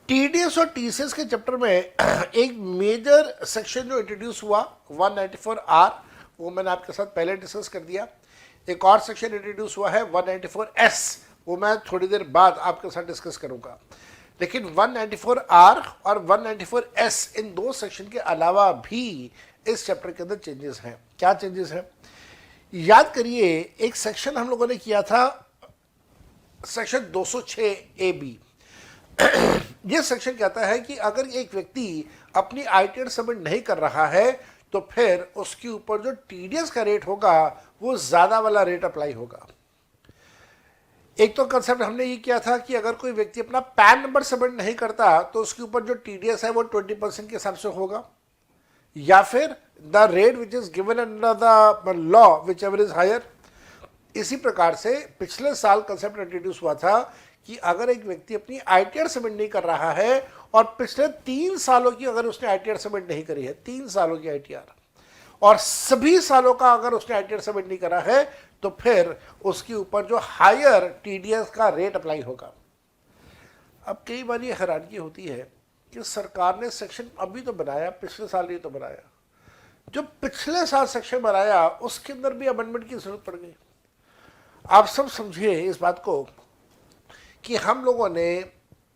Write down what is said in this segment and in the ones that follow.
TDS और TCS के chapter में एक मेजर सेक्शन जो इंट्रोड्यूस हुआ 194 आर, वो मैंने आपके साथ पहले डिस्कस कर दिया। एक और सेक्शन इंट्रोड्यूस हुआ है 194 एस, वो मैं थोड़ी देर बाद आपके साथ डिस्कस करूंगा। लेकिन 194 आर और 194 एस, इन दो सेक्शन के अलावा भी इस चैप्टर के अंदर चेंजेस हैं। क्या चेंजेस हैं याद करिए। एक सेक्शन हम लोगों ने किया था सेक्शन 206 ए बी। यह सेक्शन कहता है कि अगर एक व्यक्ति अपनी आईटीआर सबमिट नहीं कर रहा है तो फिर उसके ऊपर जो टीडीएस का रेट होगा वो ज्यादा वाला रेट अप्लाई होगा। एक तो कंसेप्ट हमने ये किया था कि अगर कोई व्यक्ति अपना पैन नंबर सबमिट नहीं करता तो उसके ऊपर जो टीडीएस है वो 20% के हिसाब से होगा, या फिर the rate which is given under the law whichever is higher. इसी प्रकार से पिछले साल कंसेप्ट इंट्रोड्यूस हुआ था कि अगर एक व्यक्ति अपनी आईटीआर सबमिट नहीं कर रहा है और पिछले 3 सालों की अगर उसने आईटीआर सबमिट नहीं करी है, 3 सालों की आईटीआर, और सभी सालों का अगर उसने आईटीआर सबमिट नहीं करा है तो फिर उसके ऊपर जो हायर टीडीएस का रेट अप्लाई होगा। अब कई बार ये हैरानगी होती है कि सरकार ने सेक्शन अभी तो बनाया, पिछले साल ही तो बनाया, जो पिछले साल सेक्शन बनाया उसके अंदर भी अमेंडमेंट की जरूरत पड़ गई। आप सब समझिए इस बात को कि हम लोगों ने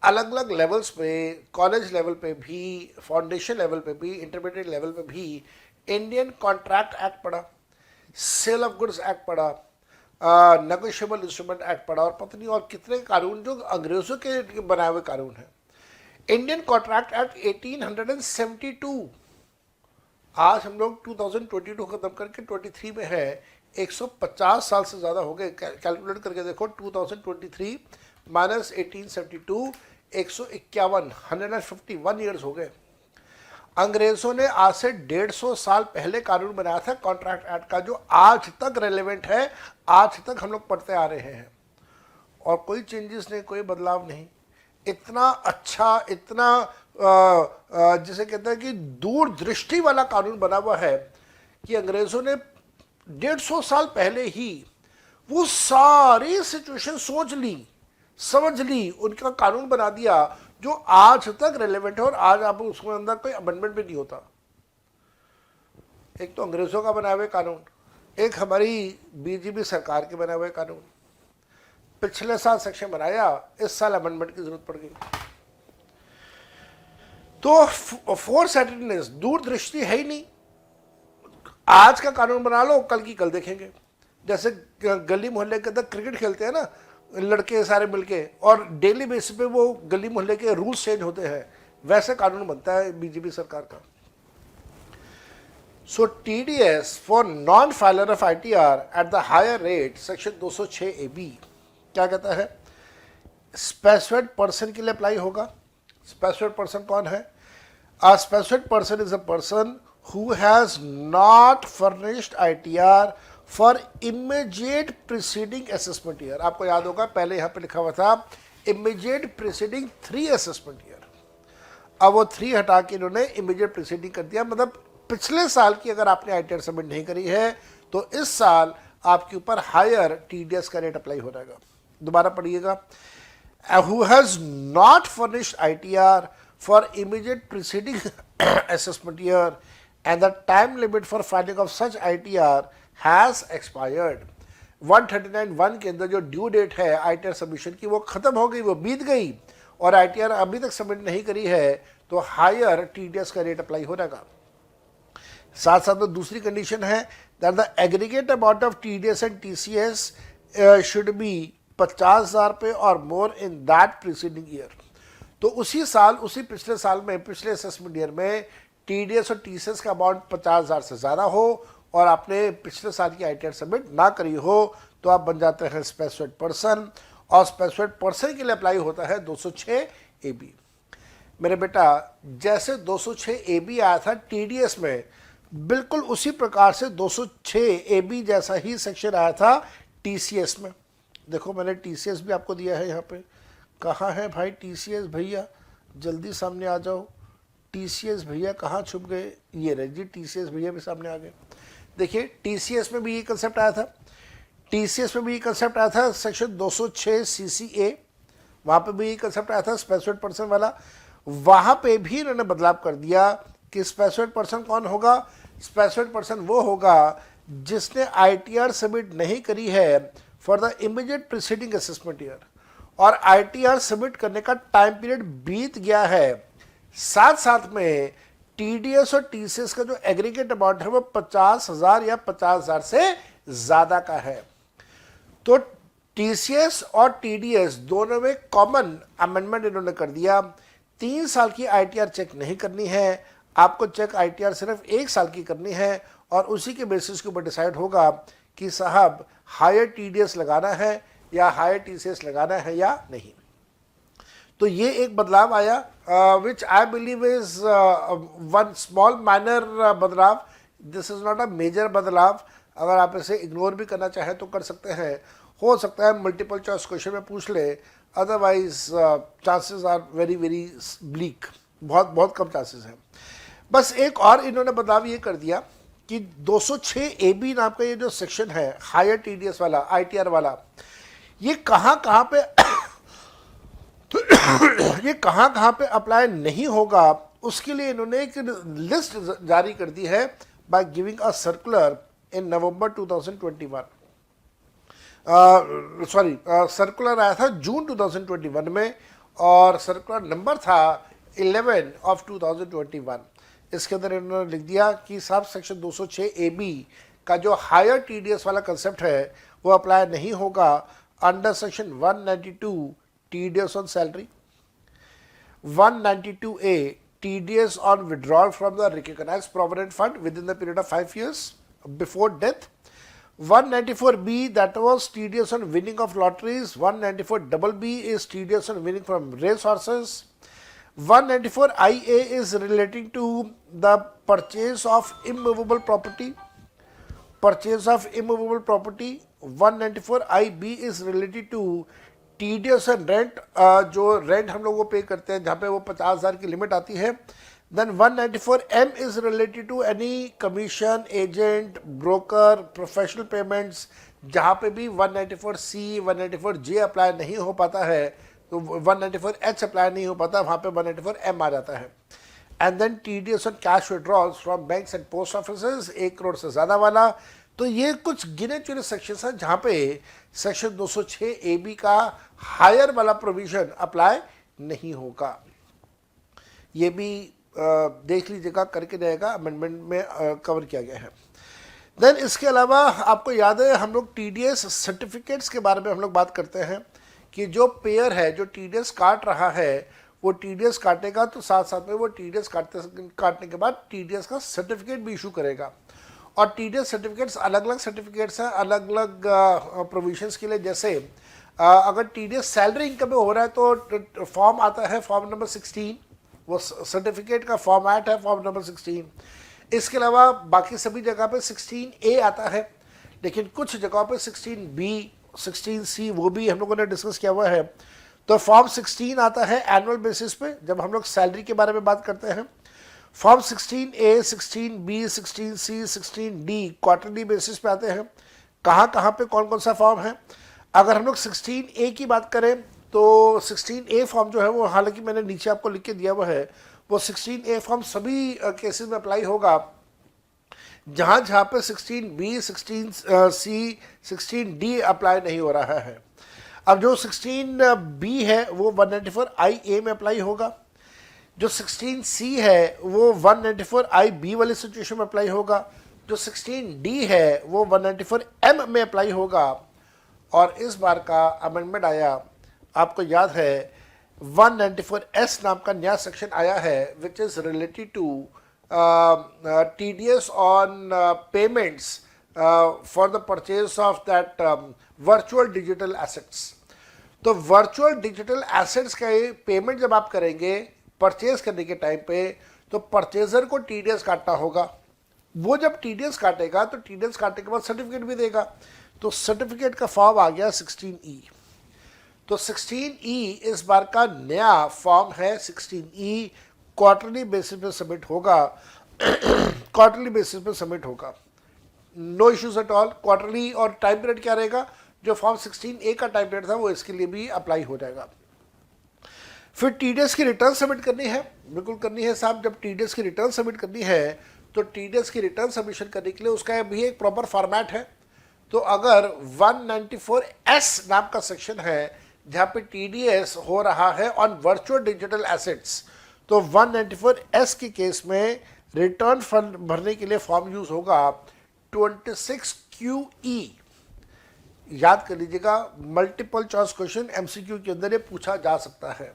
अलग अलग लेवल्स पे, कॉलेज लेवल पे भी, फाउंडेशन लेवल पे भी, इंटरमीडिएट लेवल पे भी इंडियन कॉन्ट्रैक्ट एक्ट पढ़ा, सेल ऑफ गुड्स एक्ट पढ़ा, नेगोशिएबल इंस्ट्रूमेंट एक्ट पढ़ा, और पता नहीं और कितने कानून जो अंग्रेजों के बनाए हुए कानून हैं। इंडियन कॉन्ट्रैक्ट एक्ट 1872, आज हम लोग 2022 खत्म करके 23 में है, 150 साल से ज़्यादा हो गए। कैलकुलेट करके देखो, 2023 माइनस 1872, 151, 151 ईयर्स हो गए। अंग्रेजों ने आज से 150 साल पहले कानून बनाया था कॉन्ट्रैक्ट एक्ट का, जो आज तक रेलेवेंट है, आज तक हम लोग पढ़ते आ रहे हैं, और कोई चेंजेस नहीं, कोई बदलाव नहीं। इतना अच्छा, इतना जिसे कहते हैं कि दूरदृष्टि वाला कानून बना हुआ है कि अंग्रेजों ने 150 साल पहले ही वो सारी सिचुएशन सोच ली, समझ ली, उनका कानून बना दिया जो आज तक रेलेवेंट है, और आज आप उसके अंदर कोई अमेंडमेंट भी नहीं होता। एक तो अंग्रेजों का बनाए हुए कानून, एक हमारी बीजेपी सरकार के बनाए हुए कानून। पिछले साल सेक्शन बनाया, इस साल अमेंडमेंट की जरूरत पड़ गई। तो फोरसाइटेडनेस, दूरदृष्टि है ही नहीं। आज का कानून बना लो, कल की कल देखेंगे। जैसे गली मोहल्ले के अंदर क्रिकेट खेलते हैं ना लड़के सारे मिलके, और डेली बेसिस पे वो गली मोहल्ले के रूल्स चेंज होते हैं, वैसे कानून बनता है बीजेपी सरकार का। So TDS for non filer of ITR at the higher rate, section 206 A B क्या कहता है, स्पेसिफाइड पर्सन के लिए अप्लाई होगा। स्पेसिफाइड पर्सन कौन है? A specified person is a person who has not furnished ITR for immediate preceding assessment year। आपको याद होगा पहले यहाँ पे लिखा हुआ था immediate preceding 3 assessment year, अब वो 3 हटा के इन्होंने immediate preceding कर दिया। मतलब पिछले साल की अगर आपने ITR सबमिट नहीं करी है तो इस साल आपके ऊपर हायर TDS का रेट अप्लाई हो जाएगा। दोबारा पढ़िएगा, who has not furnished ITR for immediate preceding assessment year and the time limit for filing of such ITR has expired। 139(1) के अंदर जो ड्यू डेट है ITR सबमिशन की वो खत्म हो गई, वो बीत गई, और ITR अभी तक सबमिट नहीं करी है तो हायर TDS का रेट अप्लाई हो जाएगा। साथ साथ में दूसरी कंडीशन है that the aggregate amount of TDS and TCS should be 50,000 पे और मोर इन दैट प्रीसीडिंग ईयर। तो उसी साल, उसी पिछले साल में, पिछले असेसमेंट ईयर में TDS और TCS का अमाउंट 50,000 से ज़्यादा हो और आपने पिछले साल की ITR सबमिट ना करी हो तो आप बन जाते हैं स्पेसिफाइड पर्सन, और स्पेसिफाइड पर्सन के लिए अप्लाई होता है 206 AB। मेरे बेटा, जैसे 206 AB आया था TDS में, बिल्कुल उसी प्रकार से 206 AB जैसा ही सेक्शन आया था TCS में। देखो मैंने TCS भी आपको दिया है यहाँ पे। कहाँ है भाई TCS भैया, जल्दी सामने आ जाओ। TCS भैया कहाँ छुप गए? ये रहे जी, TCS भैया भी सामने आ गए। देखिए TCS में भी ये कंसेप्ट आया था, TCS में भी ये कंसेप्ट आया था, सेक्शन 206 CCA वहाँ पे भी ये कंसेप्ट आया था स्पेसिफाइड पर्सन वाला, वहाँ पे भी इन्होंने बदलाव कर दिया कि स्पेसिफाइड पर्सन कौन होगा, स्पेसिफाइड पर्सन वो होगा जिसने ITR सबमिट नहीं करी है for the immediate preceding assessment year, और ITR सबमिट करने का टाइम पीरियड बीत गया है, साथ साथ में TDS और TCS का जो एग्रीगेट अमाउंट है वो 50,000 या 50,000 से ज़्यादा का है। तो TCS और TDS दोनों में कॉमन अमेंडमेंट इन्होंने कर दिया, 3 साल की ITR चेक नहीं करनी है, आपको चेक ITR सिर्फ 1 साल की करनी है, और उसी के बेसिस के ऊपर डिसाइड होगा कि साहब हायर TDS लगाना है या हायर TCS लगाना है या नहीं। तो ये एक बदलाव आया which I believe is one small minor बदलाव, this is not a major बदलाव। अगर आप इसे इग्नोर भी करना चाहें तो कर सकते हैं, हो सकता है मल्टीपल चॉइस क्वेश्चन में पूछ ले, otherwise chances are very very bleak, बहुत बहुत कम चांसेस हैं। बस एक और इन्होंने बदलाव ये कर दिया कि 206 AB नाम का ये जो सेक्शन है हायर TDS वाला, ITR वाला, ये कहाँ कहाँ पे अप्लाई नहीं होगा, उसके लिए इन्होंने एक लिस्ट जारी कर दी है by giving a circular in November 2021। Circular आया था जून 2021 में और सर्कुलर नंबर था 11 ऑफ 2021। इसके अंदर इन्होंने लिख दिया कि सब सेक्शन 206 AB का जो हायर TDS वाला कंसेप्ट है वो अप्लाई नहीं होगा under section 192 TDS on salary, 192A TDS on withdrawal from the recognized provident fund within the period of 5 years before death, 194B that was TDS on winning of lotteries, 194BB is TDS on winning from race horses, 194IA is relating to the purchase of immovable property, 194IB is related to TDS and rent, जो rent हम लोग वो पे करते हैं जहाँ पे वो 50,000 की लिमिट आती है। Then 194M is related to any commission, agent, broker, professional payments, जहाँ पे भी 194C 194J अप्लाई नहीं हो पाता है, तो 194H अप्लाई नहीं हो पाता, वहाँ पे 194M आ जाता है। And then TDS on cash withdrawals from banks and post offices 1 crore से ज़्यादा वाला। तो ये कुछ गिने चुने सेक्शंस हैं जहाँ पे सेक्शन 206 AB का हायर वाला प्रोविजन अप्लाई नहीं होगा। ये भी देख लीजिएगा, करके रहेगा, अमेंडमेंट में कवर किया गया है। देन इसके अलावा आपको याद है हम लोग TDS सर्टिफिकेट्स के बारे में हम लोग बात करते हैं कि जो पेयर है जो TDS काट रहा है वो TDS काटेगा, तो साथ साथ में वो TDS काटने के बाद TDS का सर्टिफिकेट भी इशू करेगा। और TDS सर्टिफिकेट्स अलग अलग सर्टिफिकेट्स हैं अलग अलग प्रोविजंस के लिए। जैसे अगर TDS सैलरी इनकम में हो रहा है तो फॉर्म आता है फॉर्म नंबर 16, वो सर्टिफिकेट का फॉर्मेट है फॉर्म नंबर 16। इसके अलावा बाकी सभी जगह पे 16A आता है, लेकिन कुछ जगहों पे 16B 16C वो भी हम लोगों ने डिस्कस किया हुआ है। तो फॉर्म 16 आता है एनुअल बेसिस पे जब हम लोग सैलरी के बारे में बात करते हैं। Form 16A 16B 16C 16D quarterly basis पे आते हैं। कहाँ पे कौन कौन सा फॉर्म है, अगर हम लोग 16A की बात करें तो 16A फॉर्म जो है वो, हालांकि मैंने नीचे आपको लिख के दिया हुआ है, वो 16A फॉर्म सभी केसेस में अप्लाई होगा जहाँ पे 16B 16C 16D अप्लाई नहीं हो रहा है। अब जो 16B है वो 194IA में अप्लाई होगा, जो 16C है वो 194IB वाली सिचुएशन में अप्लाई होगा, जो 16D है वो 194M में अप्लाई होगा। और इस बार का अमेंडमेंट आया, आपको याद है 194S नाम का नया सेक्शन आया है which is related to TDS on payments for the purchase of that virtual digital assets. तो वर्चुअल डिजिटल एसेट्स का पेमेंट जब आप करेंगे परचेज करने के टाइम पे, तो परचेजर को TDS काटना होगा। वो जब TDS काटेगा तो TDS काटने के बाद सर्टिफिकेट भी देगा, तो सर्टिफिकेट का फॉर्म आ गया 16E। तो 16E इस बार का नया फॉर्म है 16E, क्वार्टरली बेसिस पे सबमिट होगा क्वार्टरली बेसिस पे सबमिट होगा, no issues at all. Quarterly और टाइम पीरियड क्या रहेगा, जो फॉर्म 16A का टाइम पीरियड था वो इसके लिए भी अप्लाई हो जाएगा। फिर टीडीएस की रिटर्न सबमिट करनी है, बिल्कुल करनी है साहब। जब टीडीएस की रिटर्न सबमिट करनी है तो टीडीएस की रिटर्न सबमिशन करने के लिए उसका भी एक प्रॉपर फॉर्मेट है। तो अगर 194S नाम का सेक्शन है जहां पे टीडीएस हो रहा है ऑन वर्चुअल डिजिटल एसेट्स, तो 194S के केस में रिटर्न फंड भरने के लिए फॉर्म यूज होगा 26QE। याद कर लीजिएगा, मल्टीपल चॉइस क्वेश्चन एमसीक्यू के अंदर ये पूछा जा सकता है।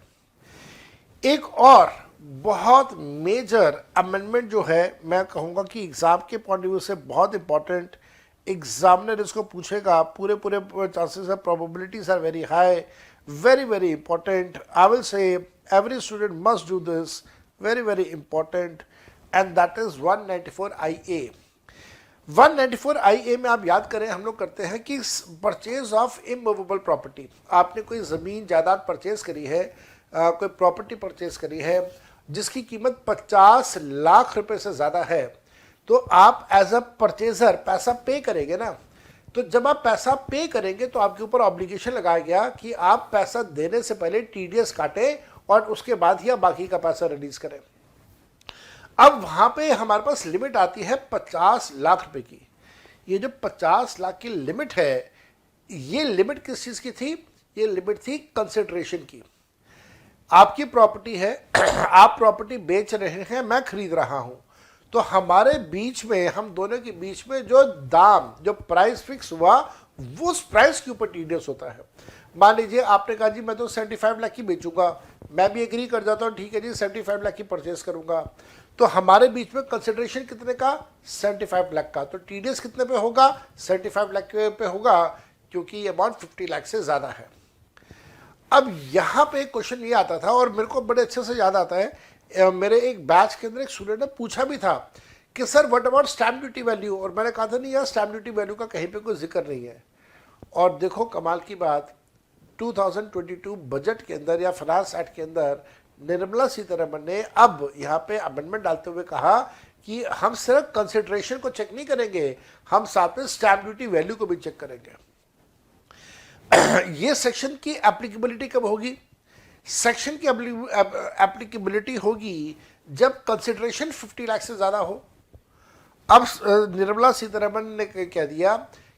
एक और बहुत मेजर अमेंडमेंट जो है, मैं कहूँगा कि एग्ज़ाम के पॉइंट ऑफ व्यू से बहुत इंपॉर्टेंट, एग्जामिनर इसको पूछेगा, पूरे चांसेस है, probabilities are very high, very important. I will say every student must do this, very important, and that is 194IA। 194IA में आप याद करें, हम लोग करते हैं कि परचेज ऑफ इमूवेबल प्रॉपर्टी। आपने कोई ज़मीन जायदाद परचेज करी है, कोई प्रॉपर्टी परचेज करी है जिसकी कीमत 50 लाख रुपए से ज़्यादा है, तो आप एज अ परचेजर पैसा पे करेंगे ना। तो जब आप पैसा पे करेंगे तो आपके ऊपर ऑब्लिगेशन लगाया गया कि आप पैसा देने से पहले टीडीएस काटें और उसके बाद ही आप बाकी का पैसा रिलीज करें। अब वहां पे हमारे पास लिमिट आती है 50 लाख रुपए की। ये जो 50 लाख की लिमिट है, ये लिमिट किस चीज की थी? ये लिमिट थी कंसिडरेशन की। आपकी प्रॉपर्टी है, आप प्रॉपर्टी बेच रहे हैं, मैं खरीद रहा हूं, तो हमारे बीच में, हम दोनों के बीच में जो दाम, जो प्राइस फिक्स हुआ, वो उस प्राइस के ऊपर टीडीएस होता है। मान लीजिए आपने कहा जी मैं तो 75 लाख की बेचूंगा, मैं भी एग्री कर जाता हूँ, ठीक है जी 75 लाख की परचेज करूंगा, तो हमारे बीच में कंसिडरेशन कितने का? 75 लाख का। तो टीडीएस कितने पे होगा? 75 लाख पे होगा, क्योंकि ये अमाउंट 50 लाख से ज़्यादा है। अब यहाँ पे एक क्वेश्चन ये आता था और मेरे को बड़े अच्छे से याद आता है, मेरे एक बैच के अंदर एक स्टूडेंट ने पूछा भी था कि sir what about stamp duty value, और मैंने कहा था नहीं यार, स्टैम्प ड्यूटी वैल्यू का कहीं पे कोई जिक्र नहीं है। और देखो कमाल की बात, 2022 बजट के अंदर या फाइनेंस एक्ट के अंदर निर्मला सीतारमण ने अब यहाँ पे अमेंडमेंट डालते हुए कहा कि हम सिर्फ कंसिडरेशन को चेक नहीं करेंगे, हम साथ में स्टैम्प ड्यूटी वैल्यू को भी चेक करेंगे। ये सेक्शन की एप्लीकेबिलिटी कब होगी? सेक्शन की एप्लीकेबिलिटी होगी जब कंसिडरेशन 50 लाख से ज़्यादा हो। अब निर्मला सीतारमण ने कह दिया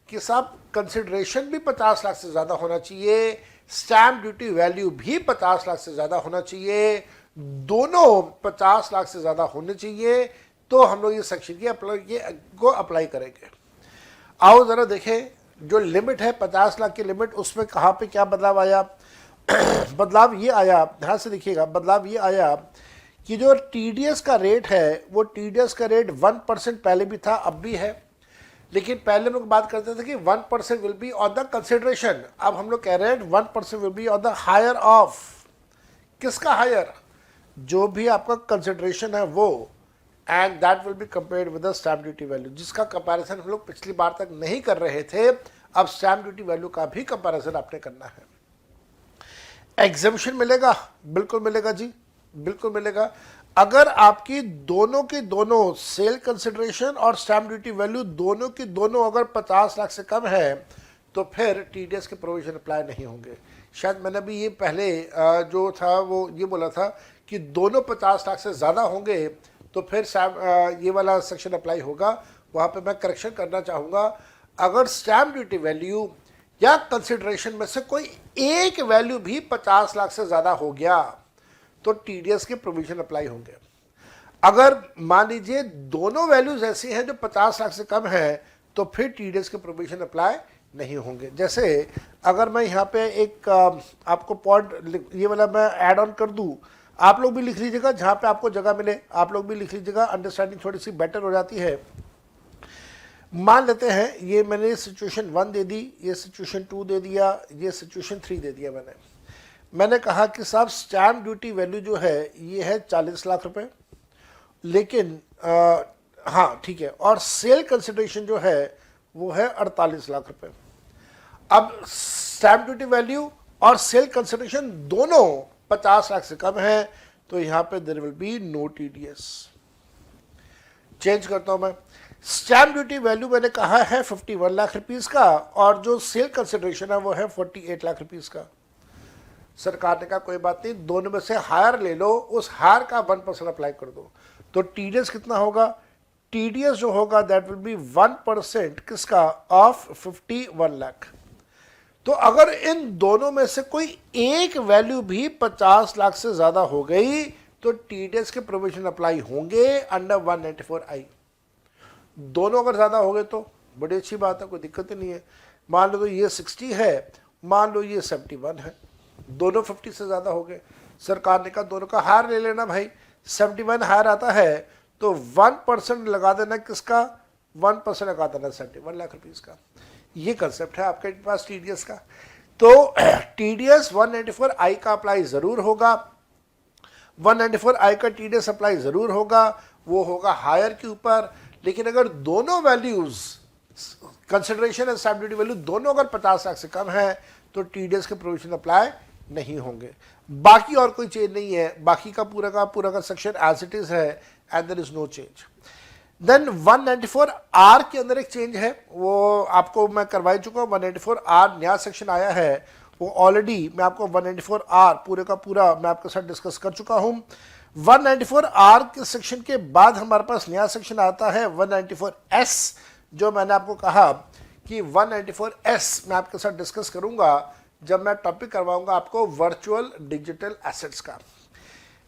कि साहब कंसिडरेशन भी 50 लाख से ज़्यादा होना चाहिए, स्टैम्प ड्यूटी वैल्यू भी 50 लाख से ज़्यादा होना चाहिए, दोनों 50 लाख से ज़्यादा होने चाहिए, तो हम लोग ये सेक्शन की अप्लाई करेंगे। आओ ज़रा देखें, जो लिमिट है 50 लाख की लिमिट, उसमें कहाँ पे क्या बदलाव आया? बदलाव ये आया, ध्यान से देखिएगा, बदलाव ये आया कि जो टीडीएस का रेट है, वो टीडीएस का रेट 1% पहले भी था, अब भी है, लेकिन पहले हम लोग बात करते थे कि 1% will be on the consideration. अब हम लोग कह रहे हैं 1% will be on the higher of. किसका हायर? जो भी आपका कंसिडरेशन है वो, and that will be compared with the stamp duty value, जिसका कंपैरिजन हम लोग पिछली बार तक नहीं कर रहे थे। अब स्टैम्प ड्यूटी वैल्यू का भी कंपैरिजन आपने करना है। एग्जेम्पशन मिलेगा? बिल्कुल मिलेगा जी, बिल्कुल मिलेगा। अगर आपकी दोनों के दोनों सेल कंसिडरेशन और स्टैम्प ड्यूटी वैल्यू दोनों की दोनों अगर 50 लाख से कम है, तो फिर टीडीएस के प्रोविजन अप्लाई नहीं होंगे। शायद मैंने भी ये पहले जो था वो ये बोला था कि दोनों 50 लाख से ज़्यादा होंगे तो फिर ये वाला सेक्शन अप्लाई होगा। वहाँ पे मैं करेक्शन करना चाहूँगा, अगर स्टैम्प ड्यूटी वैल्यू या कंसिडरेशन में से कोई एक वैल्यू भी 50 लाख से ज़्यादा हो गया तो टीडीएस के प्रोविजन अप्लाई होंगे। अगर मान लीजिए दोनों वैल्यूज ऐसी हैं जो 50 लाख से कम है, तो फिर टीडीएस के प्रोविजन अप्लाई नहीं होंगे। जैसे अगर मैं यहाँ पे एक आपको पॉइंट ये वाला मैं ऐड ऑन कर दूँ, आप लोग भी लिख लीजिएगा, जहाँ पे आपको जगह मिले आप लोग भी लिख लीजिएगा, अंडरस्टैंडिंग थोड़ी सी बेटर हो जाती है। मान लेते हैं ये मैंने सिचुएशन 1 दे दी, ये सिचुएशन 2 दे दिया, ये सिचुएशन 3 दे दिया। मैंने कहा कि साहब स्टैम्प ड्यूटी वैल्यू जो है ये है 40 लाख रुपए, लेकिन हाँ ठीक है, और सेल कंसिडरेशन जो है वो है 48 लाख रुपए। अब स्टैम्प ड्यूटी वैल्यू और सेल कंसिडरेशन दोनों 50 लाख से कम है, तो यहां पे there will be no TDS. Change करता हूं मैं, स्टैम्प ड्यूटी वैल्यू मैंने कहा है 51 लाख रुपीस का, और जो सेल कंसिडरेशन है वो है 48 लाख रुपीस का। सरकार ने कहा कोई बात नहीं, दोनों में से हायर ले लो, उस हायर का 1% अप्लाई कर दो। तो टीडीएस कितना होगा? टीडीएस जो होगा दैट विल बी 1% किसका? ऑफ 51 लाख। तो अगर इन दोनों में से कोई एक वैल्यू भी 50 लाख से ज्यादा हो गई तो टीडीएस के प्रोविजन अप्लाई होंगे अंडर 194I। दोनों अगर ज्यादा हो गए तो बड़ी अच्छी बात है, कोई दिक्कत ही नहीं है। मान लो तो ये 60 है, मान लो ये 71 है, दोनों 50 से ज्यादा हो गए। सरकार ने कहा दोनों का हार ले लेना भाई, 71 हार आता है तो 1% लगा देना, किसका? 1% लगा देना 71 लाख रुपीज का। ये कंसेप्ट है आपके पास टीडीएस का। तो टीडीएस 194I का अप्लाई जरूर होगा, 194I का टीडीएस अप्लाई जरूर होगा, वो होगा हायर के ऊपर। लेकिन अगर दोनों values consideration and stamp duty value दोनों अगर 50 लाख से कम है तो टीडीएस के प्रोविजन अप्लाई नहीं होंगे। बाकी और कोई चेंज नहीं है, बाकी का पूरा का सेक्शन एज इट इज है and there is no change. Then 194R के अंदर एक चेंज है, वो आपको मैं करवा चुका हूँ। 194R नया सेक्शन आया है, वो ऑलरेडी मैं आपको 194R पूरे का पूरा मैं आपके साथ डिस्कस कर चुका हूँ। 194R के सेक्शन के बाद हमारे पास नया सेक्शन आता है 194S, जो मैंने आपको कहा कि 194S मैं आपके साथ डिस्कस करूंगा जब मैं टॉपिक करवाऊंगा आपको वर्चुअल डिजिटल एसेट्स का।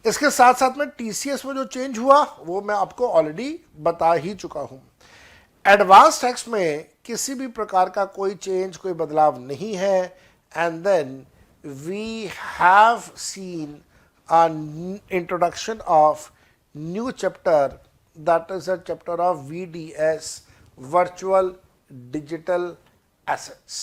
इसके साथ साथ में टीसीएस में जो चेंज हुआ वो मैं आपको ऑलरेडी बता ही चुका हूं। एडवांस टैक्स में किसी भी प्रकार का कोई चेंज, कोई बदलाव नहीं है। And then we have seen an introduction of new chapter, that is a chapter of VDS, virtual digital assets.